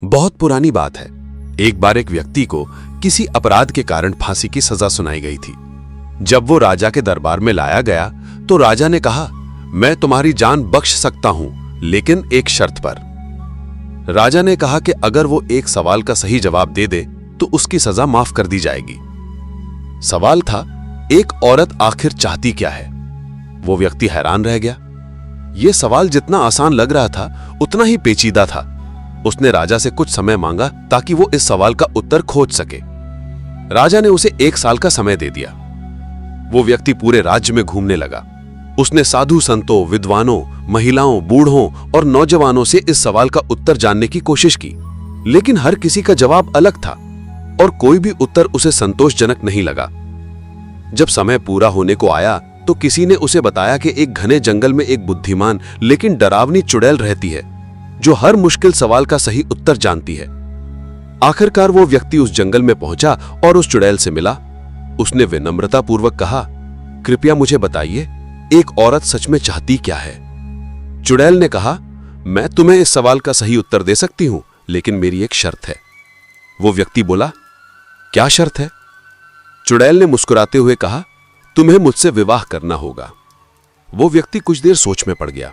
बहुत पुरानी बात है। एक बार एक व्यक्ति को किसी अपराध के कारण फांसी की सजा सुनाई गई थी। जब वो राजा के दरबार में लाया गया तो राजा ने कहा, मैं तुम्हारी जान बख्श सकता हूं, लेकिन एक शर्त पर। राजा ने कहा कि अगर वो एक सवाल का सही जवाब दे दे तो उसकी सजा माफ कर दी जाएगी। सवाल था, एक औरत आखिर चाहती क्या है? वो व्यक्ति हैरान रह गया। यह सवाल जितना आसान लग रहा था उतना ही पेचीदा था। उसने राजा से कुछ समय मांगा ताकि वो इस सवाल का उत्तर खोज सके। राजा ने उसे 1 साल का समय दे दिया। वो व्यक्ति पूरे राज्य में घूमने लगा। उसने साधु संतों, विद्वानों, महिलाओं, बूढ़ों और नौजवानों से इस सवाल का उत्तर जानने की कोशिश की, लेकिन हर किसी का जवाब अलग था और कोई भी उत्तर उसे संतोषजनक नहीं लगा। जब समय पूरा होने को आया तो किसी ने उसे बताया कि एक घने जंगल में एक बुद्धिमान लेकिन डरावनी चुड़ैल रहती है जो हर मुश्किल सवाल का सही उत्तर जानती है। आखिरकार वो व्यक्ति उस जंगल में पहुंचा और उस चुड़ैल से मिला। उसने विनम्रतापूर्वक कहा, कृपया मुझे बताइए, एक औरत सच में चाहती क्या है? चुड़ैल ने कहा, मैं तुम्हें इस सवाल का सही उत्तर दे सकती हूं, लेकिन मेरी एक शर्त है। वो व्यक्ति बोला, क्या शर्त है? चुड़ैल ने मुस्कुराते हुए कहा, तुम्हें मुझसे विवाह करना होगा। वो व्यक्ति कुछ देर सोच में पड़ गया।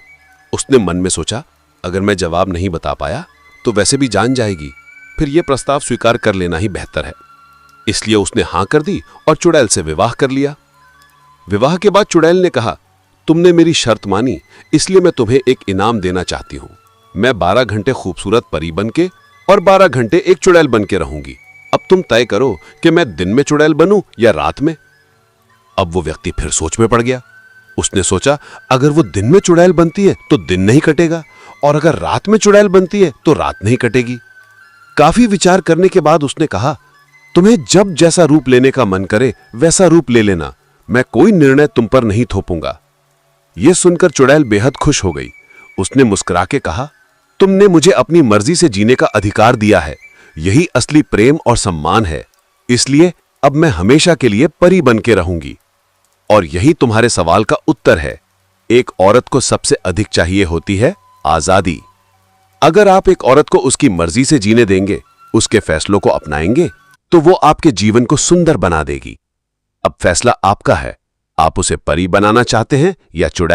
उसने मन में सोचा, अगर मैं जवाब नहीं बता पाया तो वैसे भी जान जाएगी, फिर यह प्रस्ताव स्वीकार कर लेना ही बेहतर है। इसलिए उसने हां कर दी और चुड़ैल से विवाह कर लिया। विवाह के बाद चुड़ैल ने कहा, तुमने मेरी शर्त मानी, इसलिए मैं तुम्हें एक इनाम देना चाहती हूं। मैं 12 घंटे खूबसूरत परी बन के और 12 घंटे एक चुड़ैल बन के रहूंगी। अब तुम तय करो कि मैं दिन में चुड़ैल बनूं या रात में। अब वो व्यक्ति फिर सोच में पड़ गया। उसने सोचा, अगर वो दिन में चुड़ैल बनती है तो दिन नहीं कटेगा, और अगर रात में चुड़ैल बनती है तो रात नहीं कटेगी। काफी विचार करने के बाद उसने कहा, तुम्हें जब जैसा रूप लेने का मन करे वैसा रूप ले लेना, मैं कोई निर्णय तुम पर नहीं थोपूंगा। यह सुनकर चुड़ैल बेहद खुश हो गई। उसने मुस्कुरा के कहा, तुमने मुझे अपनी मर्जी से जीने का अधिकार दिया है, यही असली प्रेम और सम्मान है। इसलिए अब मैं हमेशा के लिए परी बन के रहूंगी। और यही तुम्हारे सवाल का उत्तर है। एक औरत को सबसे अधिक चाहिए होती है आजादी। अगर आप एक औरत को उसकी मर्जी से जीने देंगे, उसके फैसलों को अपनाएंगे, तो वो आपके जीवन को सुंदर बना देगी। अब फैसला आपका है, आप उसे परी बनाना चाहते हैं या चुड़ैल।